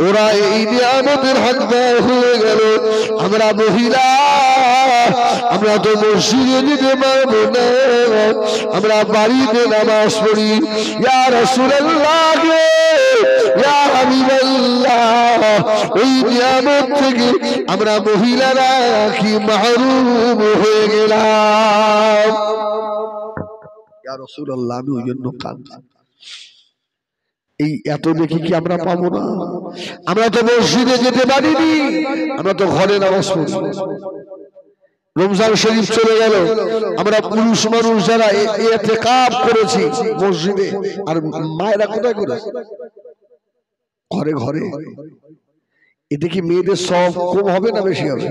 ওরা এই নিয়ামতের হকদার হয়ে গেল। আমরা মহিলা আমরা তো মসজিদে যেতে পারবো না, আমরা বাড়িতে নামাজ পড়ি। ইয়া রাসূলুল্লাহ, ইয়া হাবিবাল্লাহ, ওই নিয়ামত থেকে আমরা মহিলারা কি মাহরুম হয়ে গেলাম। ইয়া রাসূলুল্লাহ, আমি ওই জন্য কাঁদছি। এই এত দেখি কি আমরা পাবো না? আমরা তো মসজিদে যেতে পারিনি, আমরা তো ঘরে নামাজ পড়ি। রমজান শরীফ চলে গেল, আমরা পুরুষ মানুষ যারা ইতিকাফ করেছি মসজিদে, আর মায়েরা কোথায় করেছে? ঘরে ঘরে। এতে কি মেয়েদের সব কম হবে না বেশি হবে?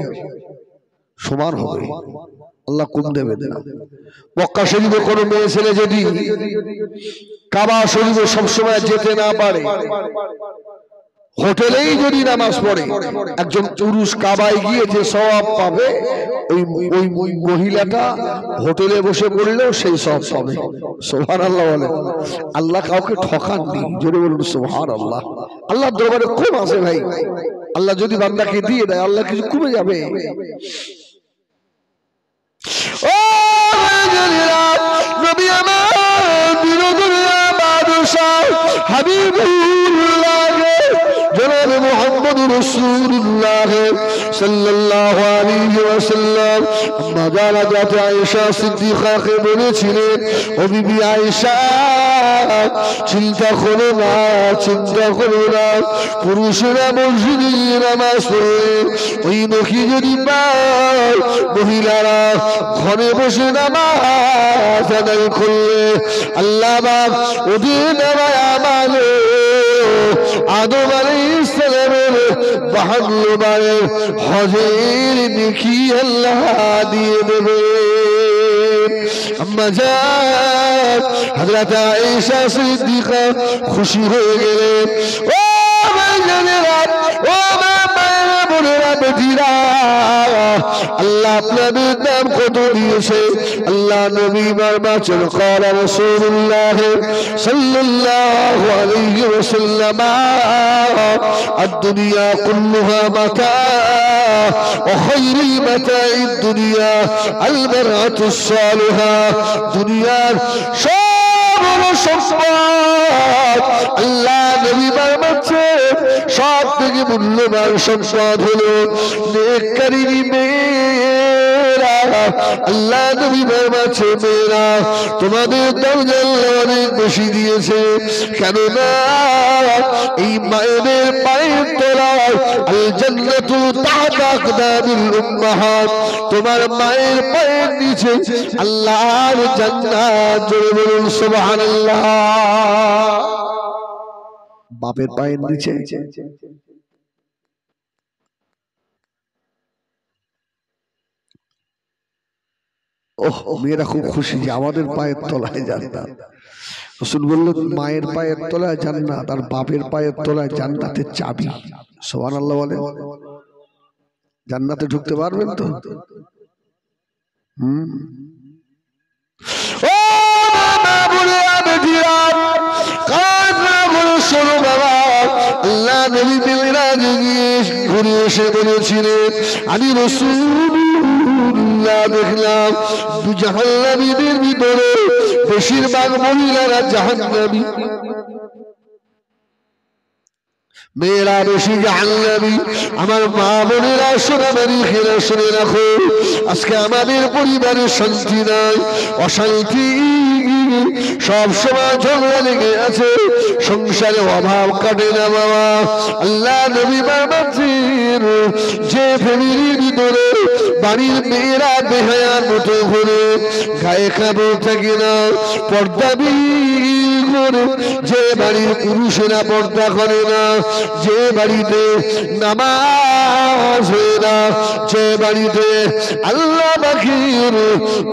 সমান হবে। আল্লাহ কম দেবে না। মক্কা শরীফে কোনো মেয়ে ছেলে যদি কাবা শরীফে সবসময় যেতে না পারে, হোটেলেই যদি নামাজ পড়ে, একজন পুরুষ কাবায় গিয়ে যে সওয়াব পাবে, ওই মহিলাটা হোটেলে বসে পড়লেও সেই সওয়াব পাবে। সুবহানাল্লাহ বলে। আল্লাহ কাউকে ঠকাননি, জোরে বলুন সুবহানাল্লাহ। আল্লাহর দরবারে কম আছে ভাই। আল্লাহ যদি বান্দাকে দিয়ে দেয়, আল্লাহ কিছু কমে যাবে? ও নবী আমার বিরোধীরা বাদশাহ হাবিবুল্লাহ জনাব মুহাম্মদ রাসূলুল্লাহ সাল্লাল্লাহু আলাইহি ওয়াসাল্লাম আম্মা জানাত আয়েশা সিদ্দিকাকে বলেছিলেন, ও বিবি আয়েশা, চিন্তা করো না, চিন্তা করো না, পুরুষেরা মসজিদে নামাজ পড়ে ওই নখি যদি পায়, মহিলারা ঘরে বসে নামাজ আদায় করলে আল্লাহ পাক ওদের নামায় আমালে আদম আলাইহিস সালামের 52 বারের হজের নেকি আল্লাহ দিয়ে দেবে। আম্মা জান হযরত আয়েশা সিদ্দিকা খুশি হয়ে গেলেন। ও ভাইজানেরা, ও মায়েরা, বোনেরা, বেটিরা, আল্লাহ আপনাদের নাম কত দিয়েছে। আল্লাহ নবী বারবার قال رسول الله صلى الله عليه وسلم الدنيا كلها متاع وخير المتاع الدنيا المرأة الصالحة। দুনিয়ার সব সম্পদ আল্লাহ নবী বারবারছে, সব থেকে মূল্যবান সম্পদ হলো নেককারিনী মেয়েরা। আল্লাহ নবী বারবারছে, মেয়েরা তোমাদের দরজা আল্লাহ অনেক বেশি দিয়েছে, কেননা এই মায়েদের পায়ের তলায় আল জান্নাতু তাহতা আকদামিল উম্মাহাত, তোমার মায়ের পায়ের নিচে আল্লাহর জান্নাত। জোরে বলুন সুবহানাল্লাহ। বাপের পায়ের নিচে ওহ, মেয়েরা খুব খুশি যে আমাদের পায়ের তলায় জান্নাত। রাসূল বললেন, মায়ের পায়ের তলায় জান্নাত আর বাপের পায়ের তলায় জান্নাতের চাবি। সুবহানাল্লাহ বলেন। জান্নাতে ঢুকতে পারবেন তো? ও মা বলে বেটিরা, কান্না বলে শোনো বাবা। আল্লাহ নবী মিরাজে গিয়ে ঘুরে এসে বলেছিলেন, আমি রাসূলুল্লাহ দেখলাম জাহান্নামীদের ভিতরে বেশিরভাগ মহিলারা জাহান্নামী, মেয়েরা বেশি জাহান্নামী। আমার মা বোনেরা সোনামারি খেলা শুনে রাখো, আজকে আমাদের পরিবারে শান্তি নাই, অশান্তি, সব সময় ঝগড়া লেগে আছে, সংসারে অভাব কাটে না বাবা। আল্লাহ নবী বারবারছেন, যে ফ্যামিলির ভিতরে বাড়ির মেয়েরা বেহায়ার মতো ঘুরে, গায়ে কাপড় থাকে না, পর্দা করে, যে বাড়ির পুরুষেরা পর্দা করে না, যে বাড়িতে নামাজ হয় না, যে বাড়িতে আল্লাহ পাকের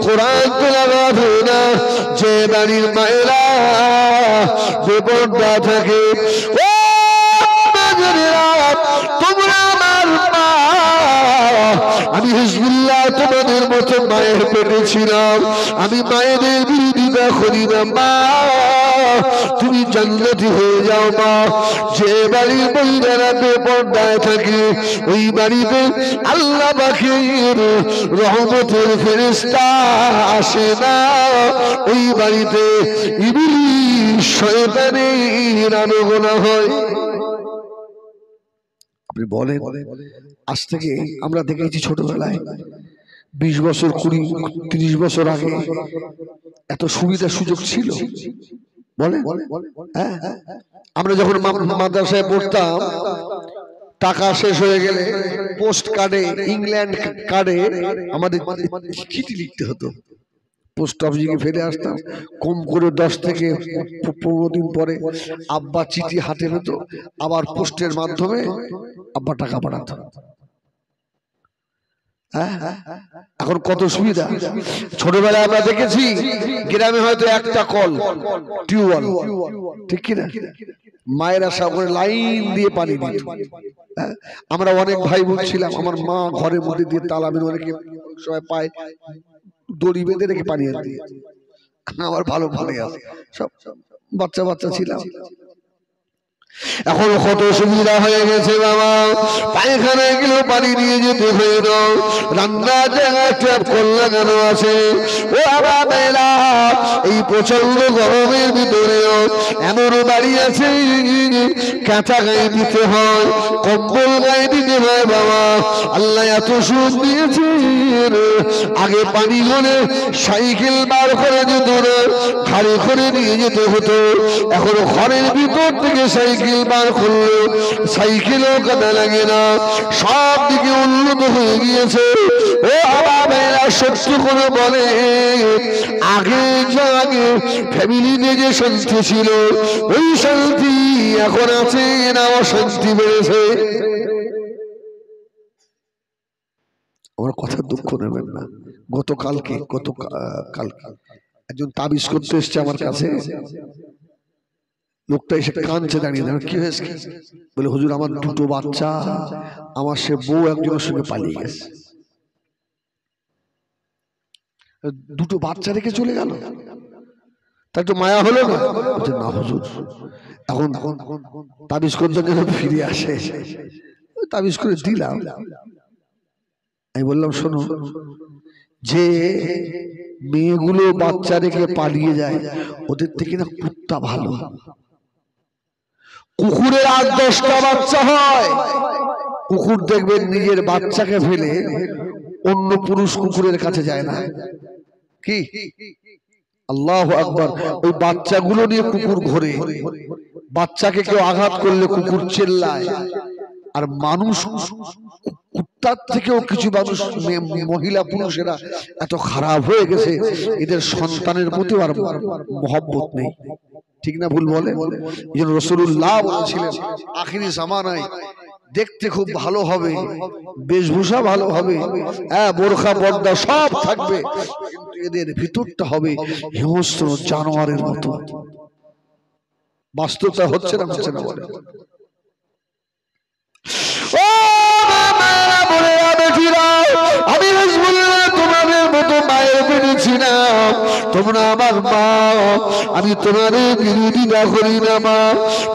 কোরআন তেলাওয়াত হয় না, যে বাড়ির মায়েরা বেপরদা থাকে, ও তোমরা আমার মা, আমি হিজবুল্লাহ তোমাদের মতো মায়ের পেটে ছিলাম, আমি মায়েদের বিরোধিতা করি না। মা তুমি জান্নাতি হয়ে যাও মা। যে বাড়ির মহিলারা বেপরদায় থাকে ওই বাড়িতে আল্লাহ পাকের রহমতের ফেরেশতা আসে না, ওই বাড়িতে ইবলিস শয়তানের আনাগোনা হয়। আপনি বলেন আজ থেকে আমরা দেখেছি ছোটবেলায় 20 বছর 20-30 বছর আগে এত সুবিধা সুযোগ ছিল বলে? হ্যাঁ, আমরা যখন মাদ্রাসায় পড়তাম টাকা শেষ হয়ে গেলে পোস্ট কার্ডে, ইংল্যান্ড কার্ডে আমাদের চিঠি লিখতে হতো। পোস্ট অফিসে ফেলে আসতাম, কম করে 10 থেকে 15 দিন পরে আব্বা চিঠি হাতে হতো, আবার পোস্টের মাধ্যমে আব্বা টাকা পাঠাতো। এখন কত সুবিধা। ছোটবেলায় আমরা দেখেছি গ্রামে হয়তো একটা কল, টিউবওয়েল, ঠিক কিনা? মায়েরা সব করে লাইন দিয়ে পানি দিত। আমরা অনেক ভাই বোন ছিলাম, আমার মা ঘরের মধ্যে দিয়ে তালা মেরে অনেকে সবাই পায় দড়ি বেঁধে রেখে পানি আনতে দিয়ে, আমার ভালো ভালো আছে, সব বাচ্চা বাচ্চা ছিলাম। এখন কত সুবিধা হয়ে গেছে বাবা, পায়খানায় গেলেও পানি নিয়ে যেতে হয়ে দাও, রান্নার জায়গায় ট্যাপ কল লাগানো আছে। ও বাবা, এই প্রচন্ড গরমের ভিতরেও এমন বাড়ি আছে কাঁথা গায়ে দিতে হয়, কম্বল গায়ে দিতে হয়। বাবা আল্লাহ এত সুখ দিয়েছেন, আগে পানি গলে সাইকেল বার করে যেত না, ঘাড়ে করে নিয়ে যেতে হতো। এখন ঘরের ভিতর থেকে সাইকেল বার করলো, সাইকেলও কাদা লাগে না, সব দিকে উন্নত হয়ে গিয়েছে। ও বাবা, সত্য করে বলে আগে যা আগে ফ্যামিলিতে যে শান্তি ছিল ওই শান্তি এখন আছে না, অশান্তি বেড়েছে। আমার কথা দুঃখ নেবেন না, গতকালকে একজন তাবিজ করতে এসছে আমার কাছে। লোকটা এসে কাঁদছে দাঁড়িয়ে, কি হয়েছে? বলে হুজুর আমার 2টো বাচ্চা, আমার সে বউ একজনের সঙ্গে পালিয়ে গেছে। 2টো বাচ্চা রেখে চলে গেল, তাই তো মায়া হলো না? না হুজুর, এখন তাবিজ করতে যেন ফিরে আসে, তাবিজ করে দিলাম। আমি বললাম শোনো, যে মেয়েগুলো বাচ্চা রেখে পালিয়ে যায় ওদের থেকে না কুত্তা ভালো। কুকুরের 8-10টা বাচ্চা হয়, কুকুর দেখবেন নিজের বাচ্চাকে ফেলে অন্য পুরুষ কুকুরের কাছে যায় না। কি আল্লাহু আকবার! ওই বাচ্চাগুলো নিয়ে কুকুর ঘোরে, বাচ্চাকে কেউ আঘাত করলে কুকুর চেল্লায়। আর মানুষ কুত্তার থেকেও কিছু মানুষ, মহিলা পুরুষেরা এত খারাপ হয়ে গেছে, এদের সন্তানের প্রতি আর মহব্বত নেই। ঠিক না ভুল বলে? এই জন্য রাসূলুল্লাহ বলেছিলেন আখিরি জামানায় দেখতে খুব ভালো হবে, বেশভূষা ভালো হবে, হ্যাঁ বোরখা পর্দা সব থাকবে, কিন্তু এদের ভিতরটা হবে হিংস্র জানোয়ারের মতো। বাস্তবতা হচ্ছে না হচ্ছে না বলে? ও মায়েরা বোনেরা বেটিরা, আমি রাসূলুল্লাহ তোমাদের মতো মায়ের পেয়েছি না, তোমরা আমার মা, আমি তোমাদের বিরোধিতা করি না মা।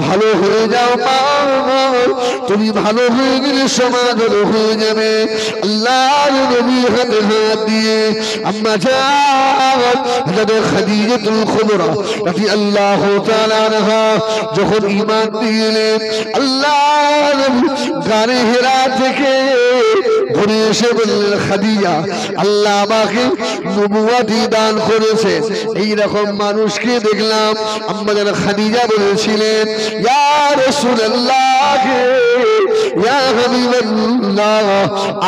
ভালো হয়ে যাও মা, তুমি ভালো হয়ে গেলে সমাজ ভালো হয়ে যাবে। আল্লাহর নবীর হাতে হাত দিয়ে আম্মা জান খাদিজাতুল কুবরা রাদিয়াল্লাহু তাআলা আনহা যখন ঈমান দিলেন, আল্লাহর নবী গানে হেরা থেকে ঘুরে এসে বললেন খাদিজা, আল্লাহ আমাকে নবুয়তি দান করেছে। এইরকম মানুষকে দেখলাম। আম্মা জান খাদিজা বলেছিলেন, ইয়া রাসূলুল্লাহ, ইয়া হাবিবাল্লাহ,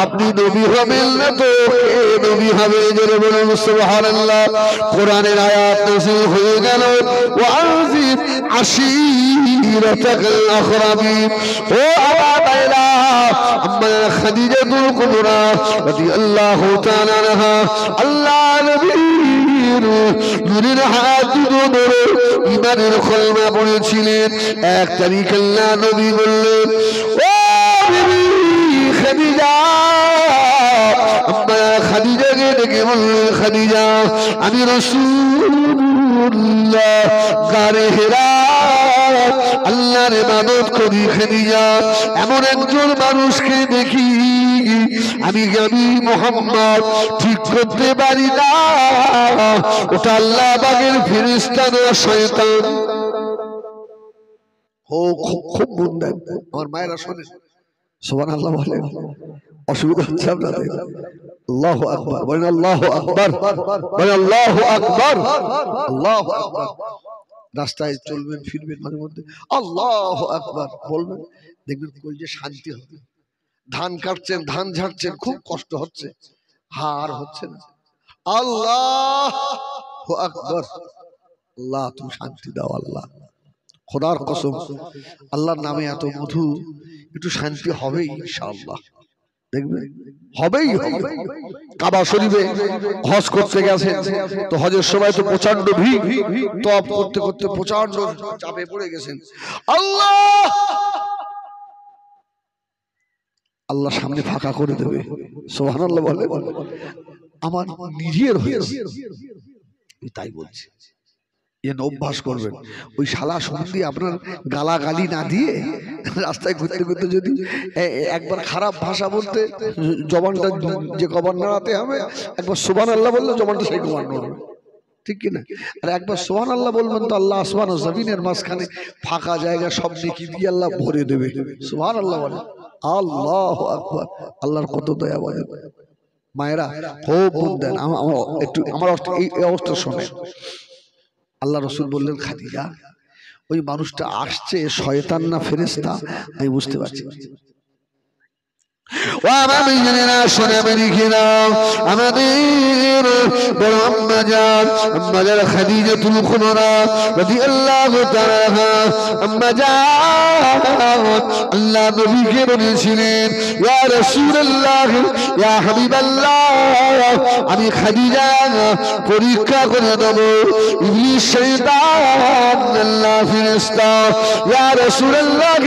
আপনি নবী হবেন না তো কে নবী হবে? জোরে বলুন সুবহানাল্লাহ। কোরআনের আয়াত নাযিল হয়ে গেল, ওয়াজিব আশীরাতাকাল আকরাবিন। ও আবা বাইলা, আম্মা খাদিজাতুল কুবরা রাদিয়াল্লাহু তাআলা আনহা আল্লাহ নবীর নূরের হাত ধরে ঈমানের কলমা পড়েছিলেন। এক তারিখ আল্লাহ নবী বললেন, ও বিবি খাদিজা, আম্মা খাদিজাকে ডেকে বললেন, খাদিজা আমি রাসূলুল্লাহ গারে হেরা আল্লাহর ইবাদত করি খাদিজা এমন একজন মানুষকে দেখি আমি মুহাম্মদ ঠিক করতে পারি না ওটা আল্লাহ পাকের ফেরেশতা না শয়তান। ও খুব মন দেন আমার মায়েরা শোনেন সুবহানাল্লাহ বলেন অসুবিধা হচ্ছে আপনাদের আল্লাহু আকবার বলেন আল্লাহু আকবার বলেন আল্লাহু আকবার আল্লাহু আকবার রাস্তায় চলবেন ফিরবেন মাঝে মধ্যে আল্লাহু আকবার বলবেন দেখবেন কলজে শান্তি হবে। ধান কাটছেন ধান ঝাড়ছেন খুব কষ্ট হচ্ছে হার হচ্ছে না আল্লাহু আকবার আল্লাহ তুমি শান্তি দাও আল্লাহ খোদার কসম আল্লাহর নামে এত মধু একটু শান্তি হবেই ইনশাআল্লাহ দেখবেন হবেই হবে। কাবা শরীফে হজ করতে গেছেন তো হজের সময় তো প্রচন্ড ভিড় তওয়াফ করতে করতে প্রচন্ড চাপে পড়ে গেছেন আল্লাহ আল্লাহ সামনে ফাঁকা করে দেবে সুবহানাল্লাহ বলে আমার নিজের হয়েছে তাই বলছি এন অভ্যাস করবেন ওই শালা শুনতে আপনার গালাগালি না দিয়ে রাস্তায় ঘুরতে ঘুরতে যদি একবার খারাপ ভাষা বলতে জবানটা যে কবার নাড়াতে হবে একবার সুবহানাল্লাহ বললে জবানটা সেই কবার নড়বে ঠিক কিনা আর একবার সুবহানাল্লাহ বলবেন তো আল্লাহ আসমান ও জমিনের মাঝখানে ফাঁকা জায়গা সব নেকি দিয়ে আল্লাহ ভরে দেবে সুবহানাল্লাহ বলে আল্লাহু আকবার আল্লাহর কত দয়া বলে মায়েরা খুব মন দেন আমার একটু আমার এই অবস্থা শোনে আল্লাহ রসুল বললেন খাদিজা ওই মানুষটা আসছে শয়তান না ফেরেশতা আমি বুঝতে পারছি আমাদের বড় আম্মাজান খাদিজাতুল কুবরা রাদিয়াল্লাহু তাআলা আম্মাজান আল্লাহ নবীকে বলেছিলেন ইয়া রাসূলুল্লাহ ইয়া হাবিবাল্লাহ আমি খাদিজা পরীক্ষা করে দেব ইবলিস শয়তান আল্লাহ ফেরেশতা ইয়া রাসূলুল্লাহ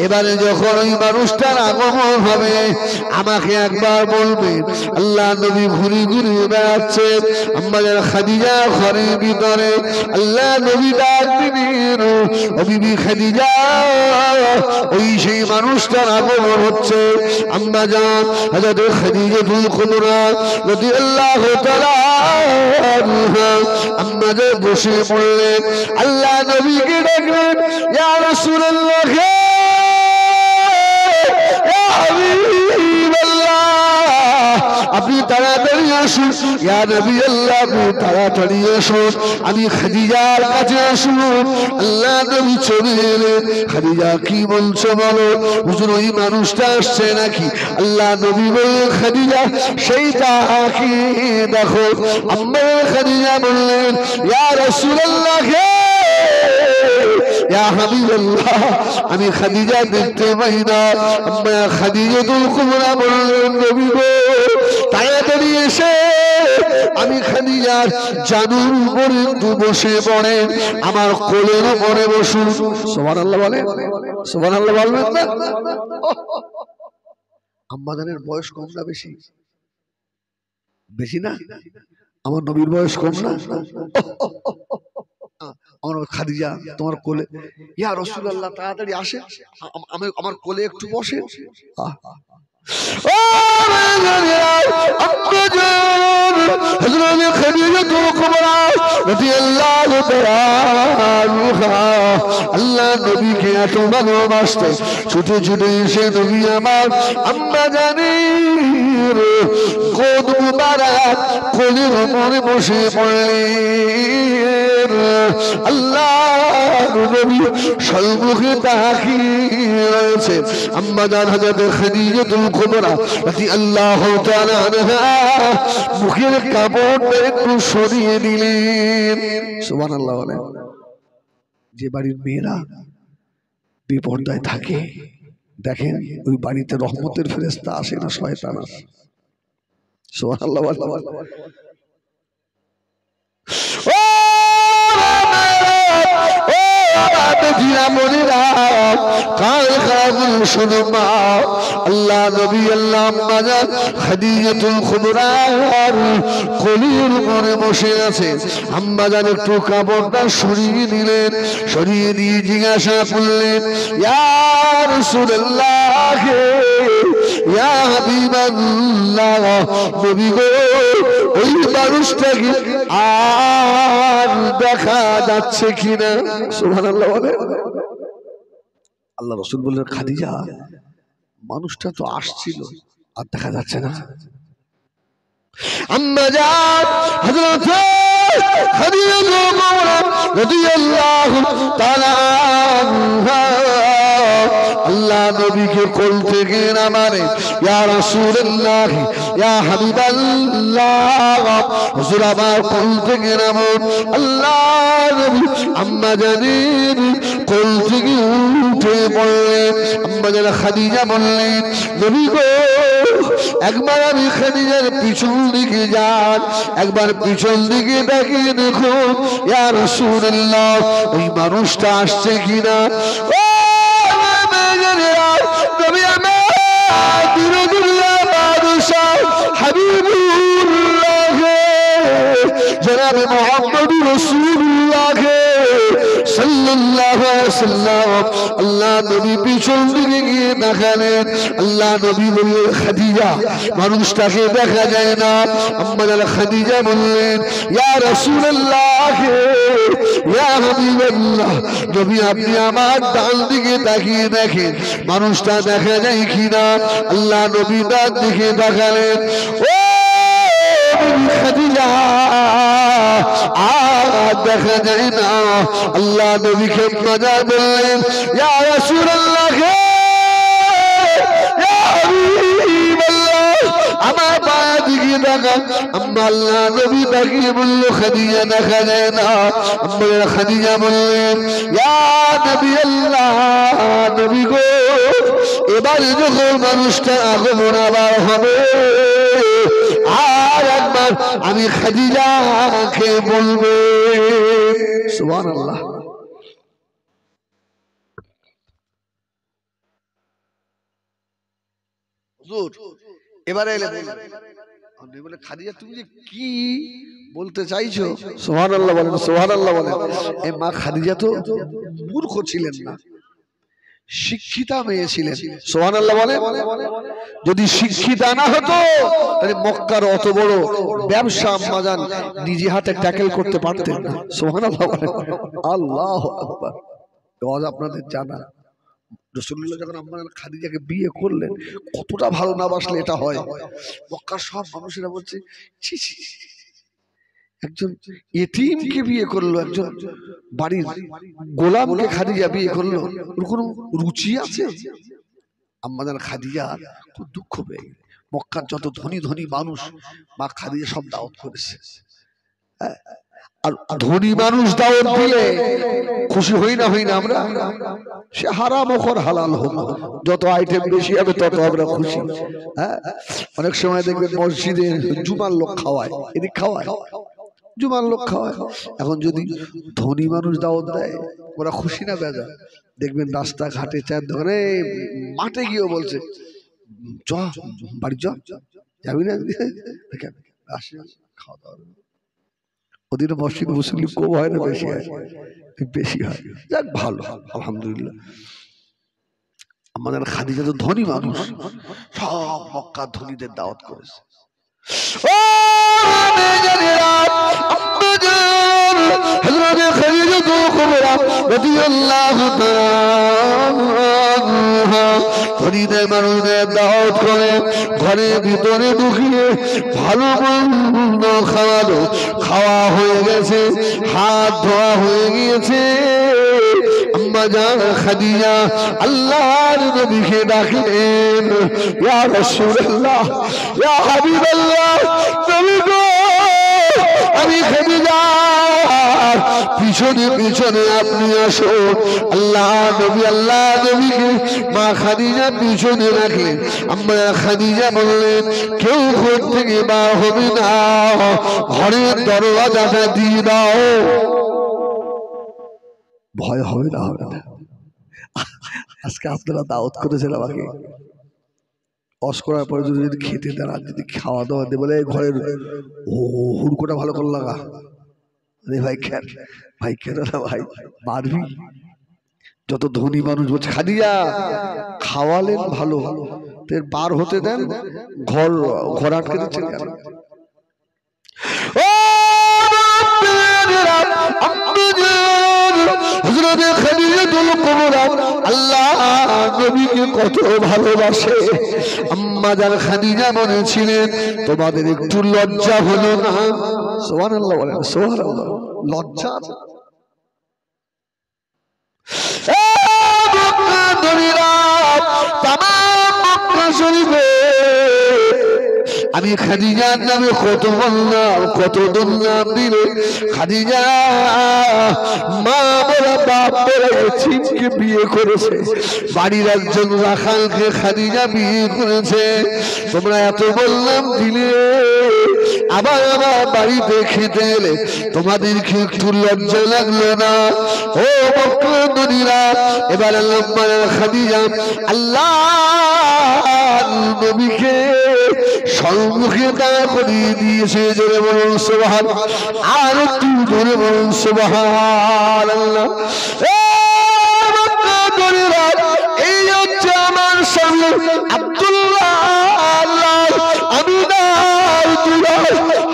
এবারে যখন ওই মানুষটার আগমন হবে আমাকে একবার বলবেন আল্লাহ নবী ঘুরি ঘুরি বেড়াচ্ছে আমাদের খাদিজা ঘরের ভিতরে আল্লাহ নবী ডাক দিবেন ও বিবি খাদিজা ওই সেই মানুষটার আগমন হচ্ছে আম্মা জান হযরত খাদিজাতুল কুবরা রাদিয়াল্লাহু তাআলা আম্মা জান বসে পড়লেন আল্লাহ নবীকে ডাকলেন ইয়া রাসূলুল্লাহ ইয়া হাবিবাল্লাহ আপনি তাড়াতাড়ি আসুন ইয়া নবী আল্লাহ আপনি তাড়াতাড়ি আসুন আমি খাদিজার কাছে আসুন আল্লাহ নবী চলে এলেন খাদিজা কি বলছো বলো হুজুর ওই মানুষটা আসছে নাকি আল্লাহ নবী বললেন খাদিজা সেইটাকে দেখো আম্মা খাদিজা বললেন ইয়া রাসূলুল্লাহ ইয়া হাবিবাল্লাহ আমি খাদিজা দেখতে পাই না আম্মা খাদিজাতুল কুবরা বললেন নবী গো তাড়াতাড়ি এসে আমি খাদিজার জানুর উপরে বসে পড়েন আমার কোলের উপরে বসুন সুবহানাল্লাহ বলেন সুবহানাল্লাহ বলবেন না আম্মা জানের বয়স কম না বেশি বেশি না আমার নবীর বয়স কম না আমার খাদিজা তোমার কোলে ইয়া রাসূলুল্লাহ তাড়াতাড়ি আসে আমার কোলে একটু বসে হযরত খাদিজাতুল কুবরা রাদিয়াল্লাহু তাআলা আল্লাহ নবীকে এত ভালোবাসতে ছুটে ছুটে এসে নবী আমার আম্মা জানের কোল মুবারক কোলের উপরে বসে পড়লেন আল্লাহ নবী সম্মুখে তাকিয়ে রয়েছে আম্মা জান হযরত খাদিজাতুল কুবরা রাদিয়াল্লাহু তাআলা আনহা মুখের কাপড়টা একটু সরিয়ে দিলেন সুবহানাল্লাহ বলেন যে বাড়ির মেয়েরা বিপর্দায় থাকে দেখেন ওই বাড়িতে রহমতের ফেরেশতা আসে না শয়তান আসে সুবহানাল্লাহ কাল কাবুল শুনো মা আল্লাহ নবী আল্লাহ আম্মা জান খাদিজাতুল কুবরা কোলের উপরে বসে আছে আম্মা জান একটু কাপড়টা সরিয়ে দিলেন সরিয়ে দিয়ে জিজ্ঞাসা করলেন ইয়া রাসূলুল্লাহ ইয়া হাবিবাল্লাহ নবী গো ওই মানুষটাকে আর দেখা যাচ্ছে কিনা সুবহানাল্লাহ বলে আল্লাহ রাসূল বললেন খাদিজা মানুষটা তো আসছিল আর দেখা যাচ্ছে না আম্মা জান হযরত খাদিজা রাদিয়াল্লাহু তাআলা আনহা আল্লাহ নবীকে কোল থেকে নামারে ইয়া রাসূলুল্লাহ ইয়া হাবিবাল্লাহ হুজুর আমার কোল থেকে নামুন আল্লাহ নবী আম্মা জানের কোল থেকে উঠে পড়লেন আম্মা জান খাদিজা বললেন নবী গো একবার আমি খাদিজার পিছন দিকে যান একবার পিছন দিকে তাকিয়ে দেখুন ইয়া রাসূলুল্লাহ ওই মানুষটা আসছে কিনা নবী আমার বিরদুল্লাহ বাদশাহ হাবিবুল্লাহ জনাব মুহাম্মদুর রাসূলুল্লাহ সাল্লাল্লাহু আলাইহি ওয়াসাল্লাম আল্লাহ নবী পিছন দিকে গিয়ে দেখালেন আল্লাহ নবী বললেন খাদিজা মানুষটাকে দেখা যায় না আম্মা জান খাদিজা বললেন ইয়া রাসূলুল্লাহ ইয়া হাবিবাল্লাহ নবী আপনি আমার ডান দিকে তাকিয়ে দেখেন মানুষটা দেখা যায় কিনা আল্লাহ নবী ডান দিকে দেখালেন ও খাদিজা আর দেখা যায় না আল্লাহ নবীকে মজা বললেন ইয়া রাসূলুল্লাহ ইয়া হাবিবাল্লাহ আমার বাঁ দিকে দেখা আম্মা আল্লাহ নবী তাকিয়ে বলল খাদিজা দেখা যায় না আম্মা খাদিজা বললেন ইয়া নবী আল্লাহ নবী গো এবারে যখন মানুষটা আগমন আবার হবে আর একবার আমি খাদিজাকে বলবো সুবহানাল্লাহ হুজুর এবারে এলে বলে খাদিজা তুমি যে কি বলতে চাইছো সুবহানাল্লাহ বলেন সুবহানাল্লাহ বলেন এই মা খাদিজা তো মূর্খ ছিলেন না শিক্ষিতা মেয়ে ছিলেন সুবহানাল্লাহ বলেন যদি শিক্ষিতা না হতো তাহলে মক্কার অত বড় ব্যবসা আম্মা জান নিজে হাতে ট্যাকেল করতে পারতেন না সুবহানাল্লাহ বলেন আল্লাহু আকবার আওয়াজ আপনাদের জানা রাসূলুল্লাহ যখন আম্মা জান খাদিজাকে বিয়ে করলেন কতটা ভালো না বাসলে এটা হয় মক্কার সব মানুষেরা বলছে ছি ছি একজন এতিমকে বিয়ে করলো একজন বাড়ির গোলামকে খাদিজা বিয়ে করলো ওর কোনো রুচি আছে আম্মা জান খাদিজা খুব দুঃখ পেয়ে গেলেন মক্কার যত ধনী ধনী মানুষ মা খাদিজা সব দাওয়াত করেছে আর ধনী মানুষ দাওয়াত দিলে খুশি হই না আমরা সে হারাম হোক হালাল হোক যত আইটেম বেশি হবে তত আমরা খুশি হ্যাঁ অনেক সময় দেখবেন মসজিদে জুমার লোক খাওয়ায় এদিক খাওয়ায় জুমার লোক খাওয়ায় এখন যদি ধনী মানুষ দাওয়াত দেয় ওরা খুশি না বেজা দেখবেন রাস্তাঘাটে চায়ের দোকানে মাঠে গিয়েও বলছে চ বাড়ি চ যাবি না আসে খাওয়া দাওয়া ওদিনে মসজিদ মুসলিম কম হয় না বেশি হয় বেশি হয় যাক ভালো আলহামদুলিল্লাহ আমাদের খাদিজা তো ধনী মানুষ সব মক্কার ধনীদের দাওয়াত করেছে ঘরের ভিতরে ঢুকিয়ে ভালো মন্দ খাওয়ালো খাওয়া হয়ে গেছে হাত ধোয়া হয়ে গিয়েছে আম্মা জান খাদিজা আল্লাহর নবীকে ডাকলেন ইয়া রাসূলুল্লাহ ইয়া হাবিবাল্লাহ নবী গো আমি খাদিজা পিছনে পিছনে আপনি আসো আল্লাহ নবীকে মা খাদিজা পিছনে রাখলেন আম্মা খাদিজা বললেন কেউ ঘর থেকে বার হবে না ঘরের দরওয়াজাটা দিয়ে দাও ভয় হবে না আজকে আপনারা দাওয়াত করেছেন আমাকে, অস করার পরে যদি খেতে দেন আর যদি খাওয়া দাওয়া দিয়ে বলে ঘরের হুড়কোটা ভালো করে লাগা, আরে ভাই খেন, ভাই কেন না ভাই পারবি। যত ধনী মানুষ বলছে খাদিজা খাওয়ালেন ভালো, বার হতে দেন, ঘর ঘর আটকে দিচ্ছেন কেন? আল্লাহ নবীকে কত ভালোবাসে। আম্মা জান খাদিজা বলেছিলেন তোমাদের একটু লজ্জা হলো না? সুবহানাল্লাহ বলেন, সুবহানাল্লাহ। লজ্জা আমি খাদিজার নামে কত বললাম, কত দুর্নাম দিলে। খাদিজা মা বলা বাপ বলা ছিনকে বিয়ে করেছে, বাড়ির একজন রাখালকে খাদিজা বিয়ে করেছে। তোমরা এত বললাম দিলে, আবার আমার বাড়িতে খেতে এলে, তোমাদেরকে একটু লজ্জা লাগলো না? ও বকরীরা, এবার খাদিজা আল্লাহ নবীকে সম্মুখে দাঁড় করিয়ে দিয়েছে। জোরে বলুন সুবহানাল্লাহ, আর একটু জোরে বলুন সুবহানাল্লাহ। এই হচ্ছে আমার স্বামী আব্দুল্লাহ, আমিনার দুলাল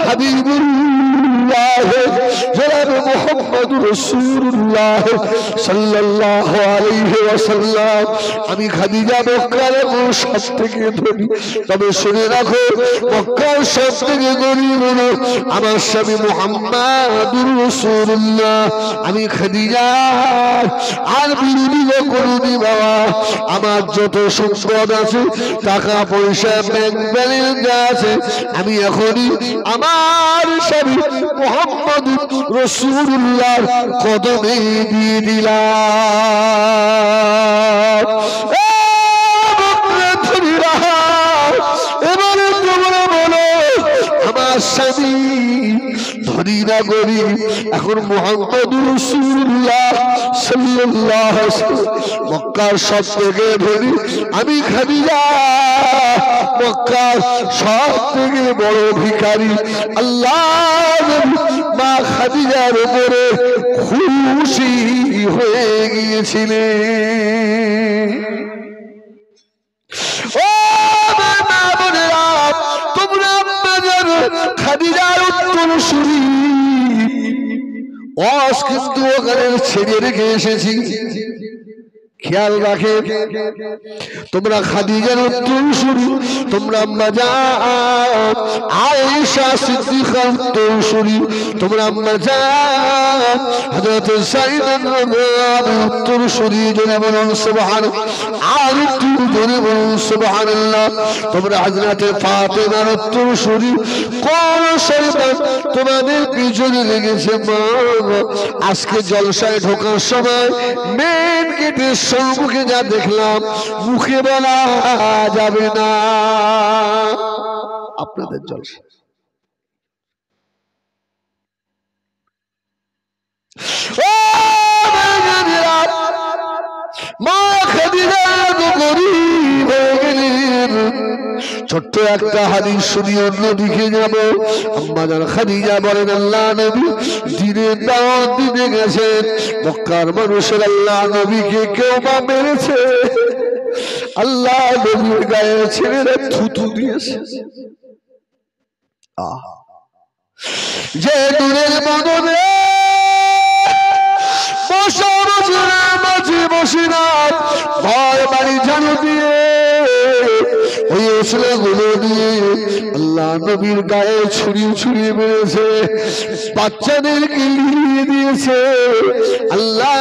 হাবিবুল্লাহ জনাব মুহাম্মদুর রাসূলুল্লাহ সাল্লাল্লাহু আলাইহি ওয়াসাল্লাম। আমি খাদিজা মক্কার সব থেকে ধনী, তবে শুনে রাখো মক্কার সব থেকে গরিব হলো আমার স্বামী মুহাম্মদুর রাসূলুল্লাহ। আমি খাদিজা আর বিরোধী করুনি বাবা, আমার যত সম্পদ আছে, টাকা পয়সা ব্যাংক ব্যালেন্স যা আছে, আমি এখনই আমার স্বামী মুহাম্মদুর রাসূলুল্লাহর কদমে দিয়ে দিলাম। এবারে তোমরা বলো আমার স্বামী ধনী না গরিব? এখন মুহাম্মদুর রাসূলুল্লাহ সাল্লাল্লাহু আলাইহি ওয়াসাল্লাম মক্কার সব থেকে ধনী। আমি খাদিজা মক্কার সব থেকে বড় ভিখারি। আল্লাহ মা খাদিজার উপরে খুশি হয়ে গিয়েছিলেন। ও মা বোনেরা, তোমরা খাদিজার উত্তরসূরি, ওয়াজ কিন্তু ওখানে ছেড়ে রেখে এসেছি, খেয়াল রাখে। তোমরা খাদিজার উত্তরসূরি, তোমরা আম্মা জান আয়েশা সিদ্দিকার উত্তরসূরি, তোমরা আম্মা জান হযরত সাইয়েদা উত্তরসূরি। জোরে বলুন সুবহানাল্লাহ, আর একটু জোরে বলুন সুবহানাল্লাহ। তোমরা হযরত ফাতেমার উত্তরসূরি। কোন শয়তান তোমাদের পিছনে লেগেছে? মা আজকে জলসায় ঢোকার সময় মেন গেটের সম্মুখে যা দেখলাম মুখে বলা যাবে না। আপনাদের জলসা মা খাদিজা গরিব হয়ে গেলেন। ছোট্ট একটা হাদিস শুনি অন্যদিকে যাব। আম্মা জান খাদিজা বলেন আল্লাহ নবী দিনের দাওয়াত দিতে গেছেন, মক্কার মানুষের আল্লাহ নবীকে কেউ বা মেরেছে, আল্লাহ নবীর গায়ে ছেলেরা থুতু দিয়েছে। যে দূরের বদলে বসে না ভয় বাড়ি ঝাড়ু দিয়ে ওই ওসলাগুলো দিয়ে আল্লাহ নবীর গায়ে ছুরিয়ে ছুরিয়ে মেরেছে, বাচ্চাদেরকে লিয়ে দিয়েছে। আল্লাহ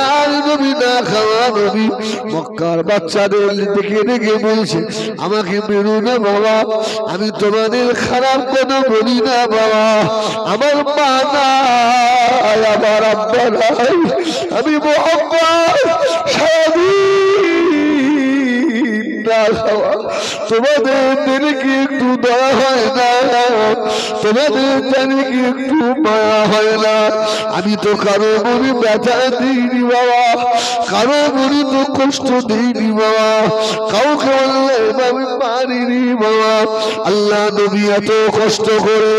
নবী না খাওয়া নবী মক্কার বাচ্চাদের ডেকে ডেকে বলছে আমাকে মেরো না বাবা, আমি তোমাদের খারাপ কথা বলি না বাবা, আমার মা নাই, আমার আব্বা নাই, আমি মুহাম্মদ সারাদিন না খাওয়া। তোমাদের দিলে কি একটু দয়া হয় না? তোমাদের জানি কি একটু মায়া হয় না? আমি তো কারো মনে ব্যথা দিইনি বাবা, কারো মনে তো কষ্ট দিইনি বাবা, কাউকে বললে আমি পারিনি বাবা। আল্লাহ নবী এত কষ্ট করে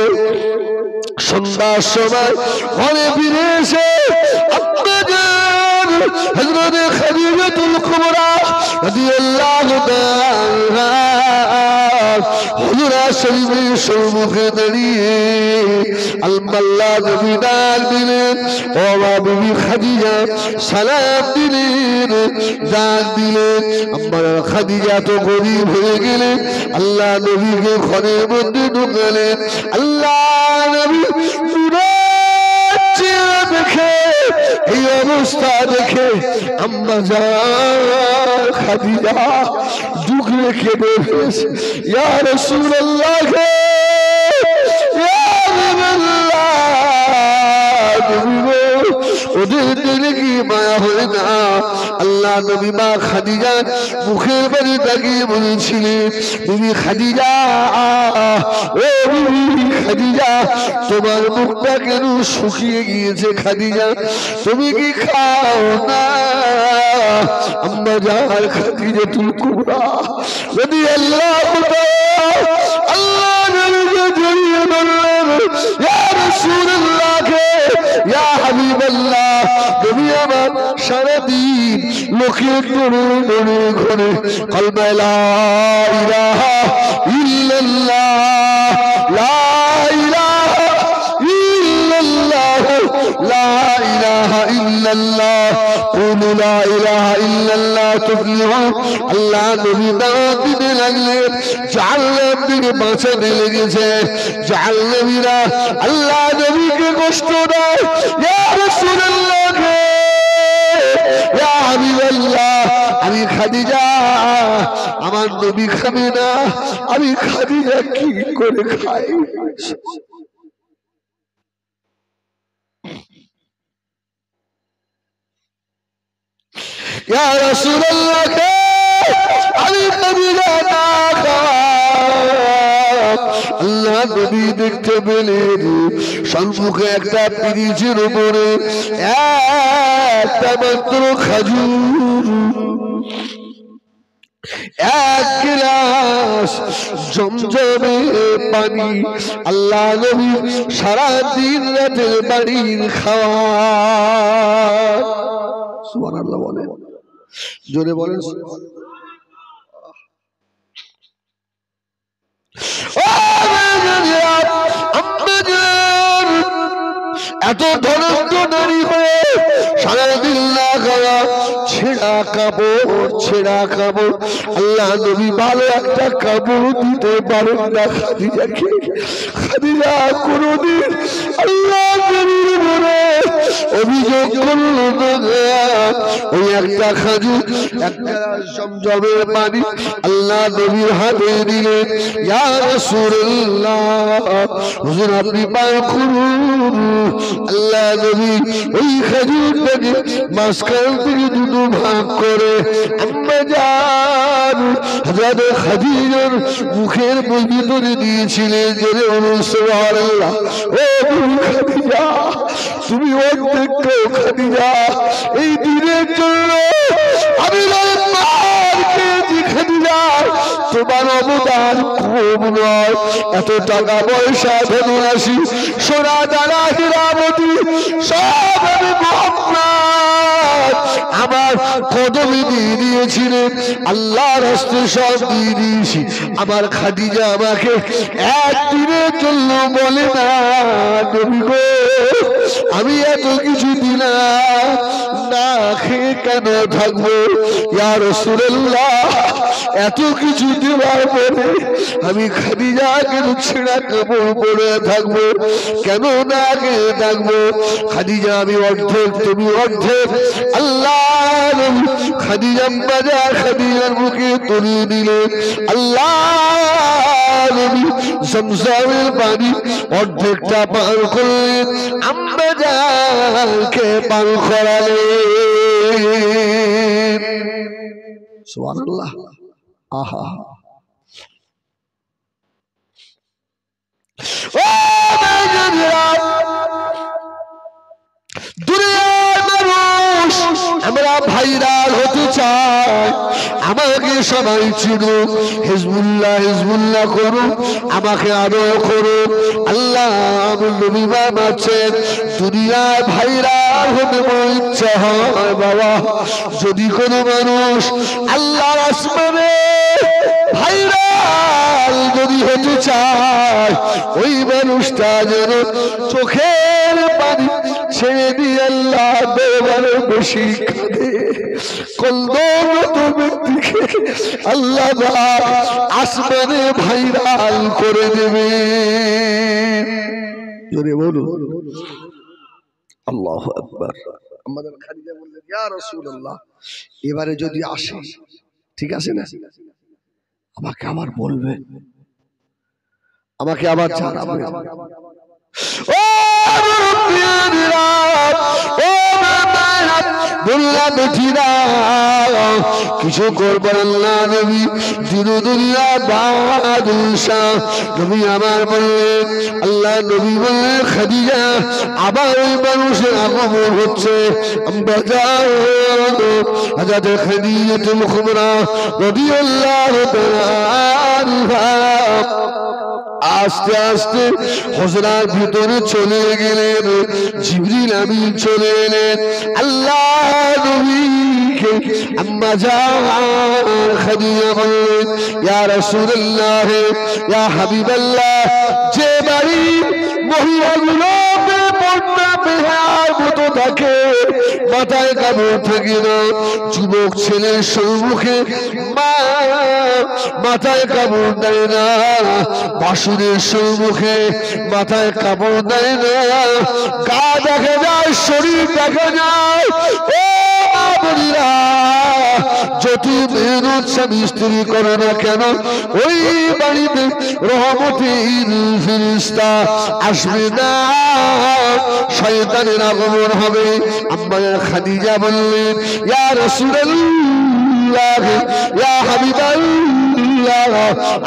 সন্ধ্যার সময় ঘরে ফিরে এসে হযরত খাদিজাতুল কুবরা রাদিয়াল্লাহু তাআলা হুজুরা শরীফের সম্মুখে দাঁড়িয়ে আল্লাহ নবী ডাক দিলেন, ও মা বিবি খাদিজা সালাম দিলেন, ডাক দিলেন। আমার খাদিজা তো গরীব হয়ে গেলেন, আল্লাহ নবীকে ঘরের মধ্যে ঢুকালেন। আল্লাহ নবী দেখে এই অবস্থা দেখে আম্মা জান খাদিজা দুঃখ রেখে বলেছে, ইয়া রাসূলুল্লাহ গে, ইয়া রাসূলুল্লাহ, ওদের দিলে কি মায়া হয় না? আল্লাহ নবী মা খাদিজা মুখের বাড়ি তাকিয়ে বলেছিলেন, বিবি খাদিজা, ও বিবি খাদিজা, তোমার মুখটা কেন শুকিয়ে গিয়েছে খাদিজা? তুমি কি খাও না? আম্মা জান খাদিজাতুল কুবরা রাদিয়াল্লাহু তাআলা আল্লাহ নবীকে জড়িয়ে ধরলেন, ইয়া রাসূলুল্লাহ কে, ইয়া হাবিবাল্লাহ, নবী আমার সারাদিন লোকের দরে দরে ঘরে কলমা লা ইলাহা ইল্লাল্লাহ, লা ইলাহা ইল্লাল্লাহ, লা ইলাহা ইল্লাল্লাহ, কুলু লা ইলাহা ইল্লাল্লাহ তুফলিহুন। আল্লাহ নবী দাওয়াত দিতে লাগলেন, জাহান্নাম থেকে বাঁচাতে লেগেছে। জাহান্নামীরা আল্লাহ নবীকে কষ্ট দেয়, ইয়া রাসূলুল্লাহ কে, ইয়া হাবিবাল্লাহ, আমি খাদিজা, আমার নবী খাবে না, আমি খাদিজা কি করে খাই? ইয়া রাসূলুল্লাহ কে, আমি খাদিজা না খাওয়া। আল্লাহ নবী দেখতে পেলেন সম্মুখে একটা পিরিচের উপরে একটা মাত্র খাজুর, এক গিলাস জমজমে পানি। আল্লাহ নবী সারা দিন রাতের বাড়ির খাওয়া। সুবহানাল্লাহ বলেন, জোরে বলেন। এত ধরন্ত নারী হয়ে সারাদিন না খাওয়া, ছেঁড়া কাপড়, ছেঁড়া কাপড়। আল্লাহ নবী ভালো একটা কাপড় দিতে পারেন না খাদিজাকে। খাদিজা কোনদিন আল্লাহ নবীর উপরে অভিযোগ করল না। ওই একটা খাজুর, একটা জমজমের পানি আল্লাহ নবীর হাতে দিলেন, ইয়া রাসূলুল্লাহ, হুজুর আপনি পান করুন। আল্লাহ নবী ওই খাজুরটাকে মাঝখান থেকে দুটো ভাগ করে আম্মা জান হযরত খাদিজার মুখের ভিতরে দিয়েছিলেন। জোরে বলুন সুবহানাল্লাহ। ও খাদিজা, তুমি অর্ধেক খাদিজা, এই দিনের জন্য আমি খাদিজা, তোমার অবদান খুব নয়। এত টাকা পয়সা ধনরাশি সোনা দানা হীরামতি সব আমি মুহাম্মদ আমার কদমে দিয়ে দিয়েছিলেন, আল্লাহর হস্তে সব দিয়ে দিয়েছি। আমার খাদিজা আমাকে একদিনের জন্য বলে না, নবী গো আমি এত কিছু দিলাম, না খেয়ে কেন থাকবো? ইয়া রাসূলুল্লাহ, এত কিছু দেওয়ার পরে আমি খাদিজা কেন ছেঁড়া কাপড় পরে থাকবো? কেন না খেয়ে থাকবো? খাদিজা আমি অর্ধেক, তুমি অর্ধেক। আল্লাহ খাদিজা বাজার খাদিজার মুখে তুলে দিলেন। আল্লাহ নবী জমজমের পানি অর্ধেকটা পান করলেন, আম্মা জানকে পান করালেন। সুবহানাল্লাহ। আহা আমরা ভাইরাল হতে চাই, আমাকে সবাই চিনুক, হিজবুল্লাহ হিজবুল্লাহ করুন, আমাকে আদর করুন। আল্লাহ নবী বানাচ্ছেন দুনিয়ায় ভাইরাল হতে মন ইচ্ছা হয় বাবা, যদি কোনো মানুষ আল্লাহর আসমানে ভাইরাল যদি হতে চায়, ওই মানুষটা যেন চোখের পানি ছেড়ে দিয়ে আল্লাহ দেবারে বেশি কাঁদে। কলমত ব্যক্তিকে আল্লাহ আসমানে ভাইরাল করে দেবে। জোরে বলুন আল্লাহু আকবার। আমাদের খাদিজা বললেন, ইয়া রাসূলুল্লাহ, এবারে যদি আসে ঠিক আছে না, আমাকে আবার বলবেন, আমাকে আবার জানাবেন। ও কিছু করবেন না নবী, দিন দুনিয়া বাদশাহ নবী আমার বললেন। আল্লাহ নবী বললেন, খাদিজা আবার ওই মানুষের আগমন হচ্ছে। আমরা যাও হযরত খাদিজাতুল কুবরা রাদিয়াল্লাহু তাআলা আস্তে আস্তে হুজরার ভিতরে চলে গেলেন। জিবরিল আমিন চলে এলেন। আল্লাহ নবীকে আম্মা জান খাদিজা বললেন, ইয়া রাসূলুল্লাহ ইয়া হাবিবাল্লাহ, যে বাড়ি মহিলাগুলো পর্দা বেহার মতো থাকে, মাথায় কাপড় থাকে না, যুবক ছেলের সম্মুখে মা মাথায় কাপড় দেয় না, বাসুরের সম্মুখে মাথায় কাপড় দেয় না, গা দেখা যায়, শরীর দেখা যায়। ও বলিরা, যত মেহনত স্বামী স্ত্রী করে না কেন, ওই বাড়িতে রহমতের ফেরেশতা আসবে না, শয়তানের আগমন হবে। আম্মা খাদিজা বললেন, ইয়া রাসূলুল্লাহ ইয়া হাবিবাল্লাহ,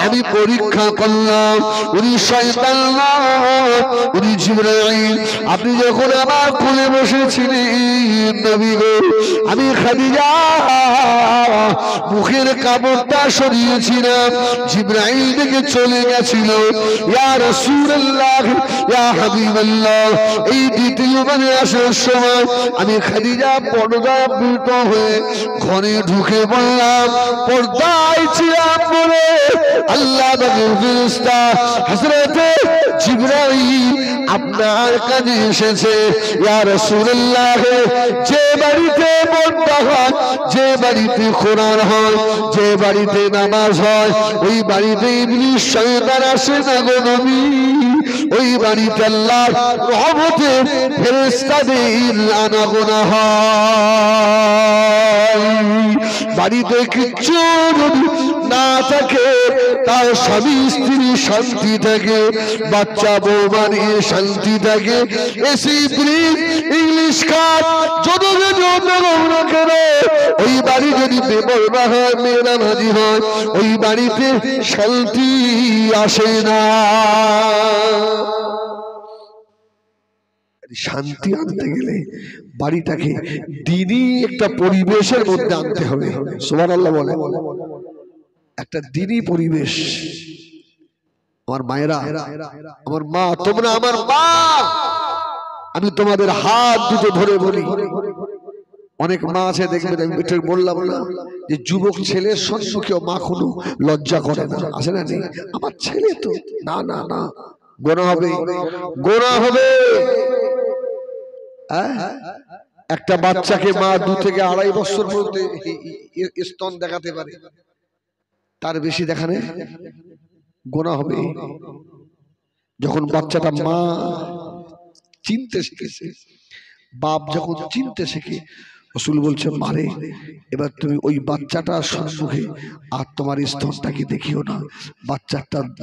আমি পরীক্ষা করলাম, উনি শয়তান না, উনি জিবরাইল। আপনি যখন আমার কোলে বসেছিলেন নবী গো, আমি খাদিজা মুখের কাপড়টা সরিয়েছিলাম, জিবরাইল থেকে চলে গেছিল। ইয়া রাসূলুল্লাহ ইয়া হাবিবাল্লাহ, এই দ্বিতীয়বারে আসার সময় আমি খাদিজা পর্দাবৃত হয়ে ঘরে ঢুকে বললাম, পর্দায় ছিলাম বলে আল্লাহ নবীর ফেরেশতা হযরত জিবরাইল আপনার কাছে এসেছে। ইয়া রাসূলুল্লাহ, যে বাড়িতে পর্দা হয়, যে বাড়িতে কোরআন হয়, যে বাড়িতে নামাজ হয়, ওই বাড়িতে ইবলিস শয়তান আসে না গো নবী। ওই বাড়িতে আল্লাহর রহমতের ফেরেশতাদের আনাগোনা হয়। বাড়িতে কিচ্ছু যদি না থাকে, তার স্বামী স্ত্রী শান্তি থাকে, বাচ্চা বৌমা নিয়ে শান্তি থাকে, এসি ফ্রিজ ইংলিশ কাপ যত না কেন, ওই বাড়ি যদি বেপরোয়া হয়, মেয়েরা ভাজি হয়, ওই বাড়িতে শান্তি আসে না। শান্তি আনতে গেলে বাড়িটাকে দিনই একটা পরিবেশের মধ্যে আনতে হবে। সুবহানাল্লাহ বলে, একটা দিনই পরিবেশ। আমার মায়েরা, আমার মা, তোমরা আমার মা, আমি তোমাদের হাত দুটো ধরে বলি, অনেক মা আছে দেখবেন, আমি বললাম না যে যুবক ছেলের সম্মুখে মা কোনো লজ্জা করে না, আছে না? নেই, আমার ছেলে তো, না না না, গোনা হবে, গোনা হবে। একটা বাচ্চাকে মা 2 থেকে 2.5 বছর মধ্যে স্তন দেখাতে পারে, তার বেশি দেখানে গোনা হবে। যখন বাচ্চাটা মা চিনতে শিখেছে, বাপ যখন চিনতে শিখে, রাসূল বলছে, মারে এবার তুমি ওই বাচ্চাটার সম্মুখে আর তোমার স্তনটাকে দেখিও না,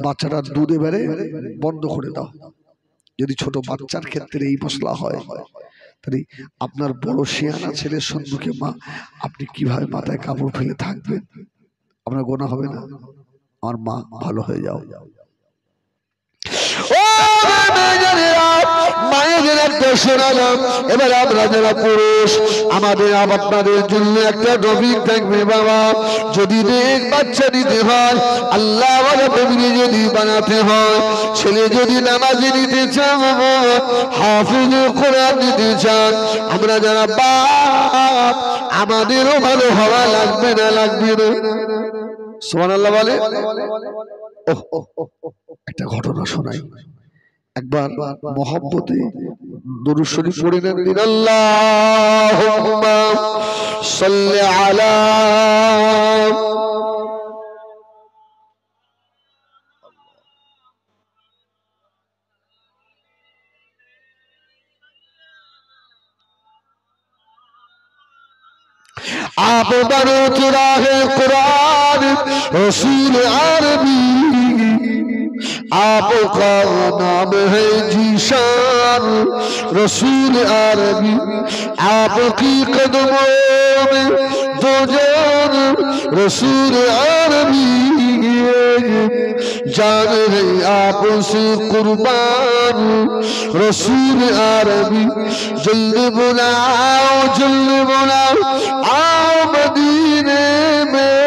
বাচ্চাটা দুধ এবারে বন্ধ করে দাও। যদি ছোট বাচ্চার ক্ষেত্রে এই মশলা হয়, তাহলে আপনার বড় শিয়ানা ছেলের সম্মুখে মা আপনি কিভাবে মাথায় কাপড় ফেলে থাকবেন? আপনার গোনাহ হবে না। আমার মা ভালো হয়ে যাও। মায়েদের একটা শোনালাম। এবার আমরা যারা পুরুষ, আমাদের আপনাদের জন্য একটা টপিক থাকবে বাবা। যদি নেক বাচ্চা নিতে হয়, আল্লাহ যদি বানাতে হয়, ছেলে যদি নামাজি নিতে চান, হাফিজ কোরআন নিতে চান, আমরা যারা বাপ আমাদেরও ভালো হওয়া লাগবে না, লাগবে না? সুবহানাল্লাহ বলে। একটা ঘটনা শোনাই। একবার মহব্বতে দুরূদ শরীফ পড়ে নেন। আল্লাহুম্মা সাল্লি আলা आप बनो राहे कुरान रसूल अरबी, आपका नाम है जीशान रसूल अरबी, आपकी कदमों में दो जान रसूल अरबी, जान है आपसे कुर्बान रसूल अरबी, जल्द बुलाओ आओ मदीने में,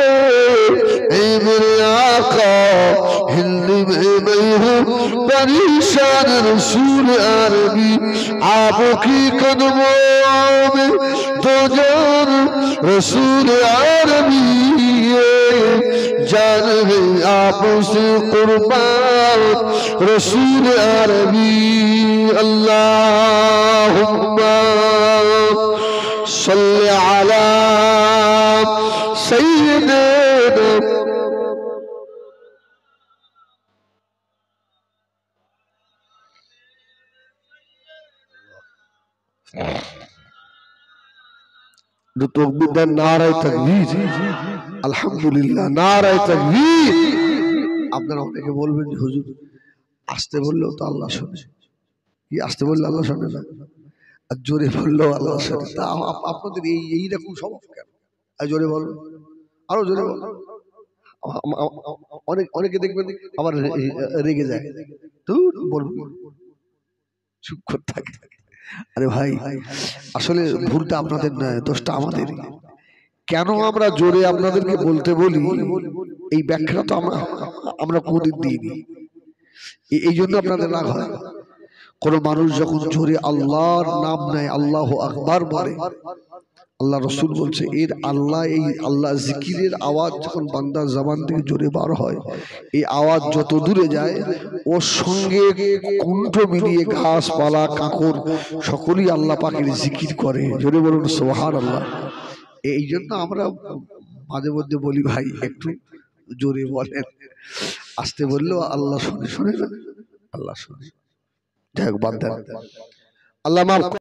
ऐ मेरे आका हिंद में मैं हूँ परेशान रसूल अरबी, आपकी कदमों में दो जान रसूल अरबी, जान है आपसे कुर्बान रसूल अरबी। अल्लाहुम्मा सल्ली अला सय्यिदना तकबीर, नाराए तकबीर, আলহামদুলিল্লাহ, নারায়ে তাকবীর। আপনারা অনেকে বলবেন যে হুজুর আসতে বললেও তো আল্লাহ শোনে, কি আসতে বললে আল্লাহ শোনে না, আর জোরে বললেও আল্লাহ শোনে। তা আপনাদের এইরকম স্বভাব কেন? আর জোরে বলুন, আরো জোরে বলুন। অনেকে দেখবেন আবার রেগে যায়, তো বলুন চুপ করে থাকে। আরে ভাই, আসলে ভুলটা আপনাদের নয়, দোষটা আমাদের। কেন আমরা জোরে আপনাদেরকে বলতে বলি, এই ব্যাখ্যা তো আমরা কোনদিন দিইনি। এই জন্য আপনাদের রাগ হয়। কোন মানুষ যখন জোরে আল্লাহর নাম নেয়, আল্লাহু আকবার বলে, আল্লাহ রসুল বলছে এর আল্লাহ, এই আল্লাহ জিকিরের আওয়াজ যখন বান্দার জবান থেকে জোরে বার হয়, এই আওয়াজ যত দূরে যায় ওর সঙ্গে কণ্ঠ মিলিয়ে ঘাসপালা কাঁকর সকলেই আল্লাহ পাকের জিকির করে। জোরে বলুন সুবহানাল্লাহ। এই জন্য আমরা মাঝে মধ্যে বলি ভাই একটু জোরে বলেন, আসতে বললেও আল্লাহ শোনে, শোনে না আল্লাহ শোনে। যাই হোক, বাদ দেন, আল্লাহ মাফ